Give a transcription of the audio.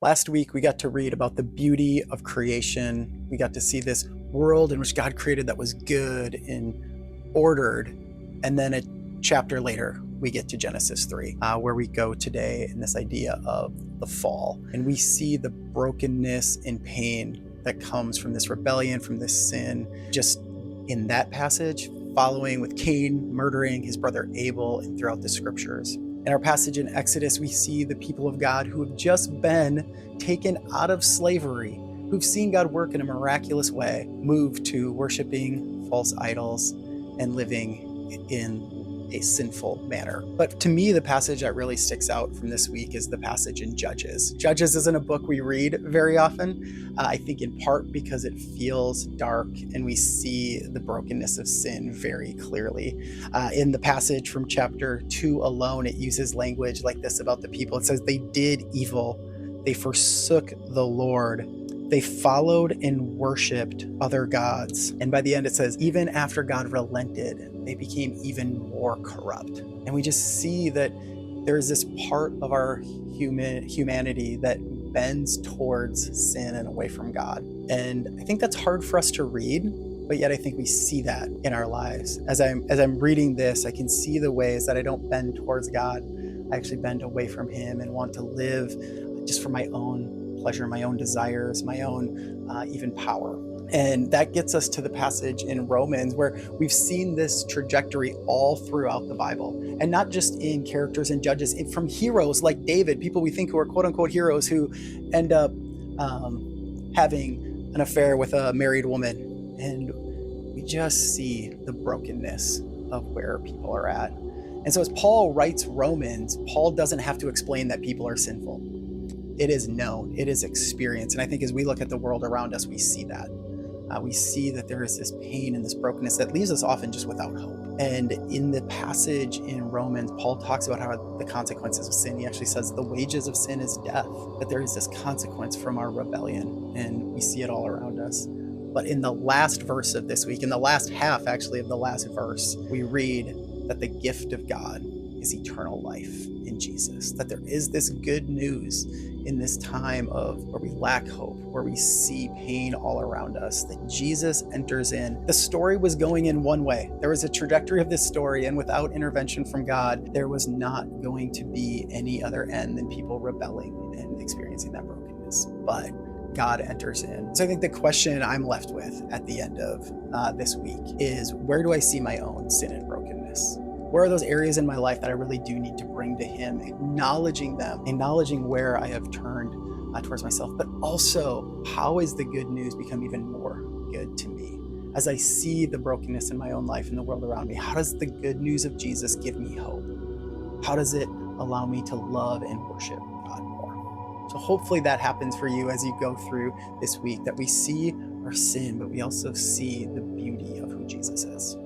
Last week, we got to read about the beauty of creation. We got to see this world in which God created that was good and ordered. And then a chapter later, we get to Genesis 3, where we go today in this idea of the fall. And we see the brokenness and pain that comes from this rebellion, from this sin, just in that passage, following with Cain murdering his brother Abel, and throughout the scriptures. In our passage in Exodus, we see the people of God who have just been taken out of slavery, who've seen God work in a miraculous way, move to worshiping false idols and living in a sinful manner. But to me, the passage that really sticks out from this week is the passage in Judges. Judges isn't a book we read very often, I think in part because it feels dark and we see the brokenness of sin very clearly. In the passage from chapter 2 alone, it uses language like this about the people. It says, they did evil, they forsook the Lord, they followed and worshiped other gods. And by the end, it says, even after God relented, they became even more corrupt. And we just see that there is this part of our humanity that bends towards sin and away from God. And I think that's hard for us to read, but yet I think we see that in our lives. As I'm reading this, I can see the ways that I don't bend towards God. I actually bend away from Him and want to live just for my own pleasure, my own desires, my own even power. And that gets us to the passage in Romans where we've seen this trajectory all throughout the Bible, and not just in characters and judges, from heroes like David, people we think who are quote unquote heroes who end up having an affair with a married woman. And we just see the brokenness of where people are at. And so as Paul writes Romans, Paul doesn't have to explain that people are sinful. It is known, it is experienced. And I think as we look at the world around us, we see that. We see that there is this pain and this brokenness that leaves us often just without hope. And in the passage in Romans, Paul talks about how the consequences of sin, he actually says the wages of sin is death, that there is this consequence from our rebellion, and we see it all around us. But in the last verse of this week, in the last half actually of the last verse, we read that the gift of God is eternal life in Jesus, that there is this good news in this time of where we lack hope, where we see pain all around us, that Jesus enters in. The story was going in one way. There was a trajectory of this story, and without intervention from God, there was not going to be any other end than people rebelling and experiencing that brokenness. But God enters in. So I think the question I'm left with at the end of this week is, where do I see my own sin and brokenness? Where are those areas in my life that I really do need to bring to Him, acknowledging them, acknowledging where I have turned towards myself, but also how is the good news become even more good to me? As I see the brokenness in my own life and the world around me, how does the good news of Jesus give me hope? How does it allow me to love and worship God more? So hopefully that happens for you as you go through this week, that we see our sin, but we also see the beauty of who Jesus is.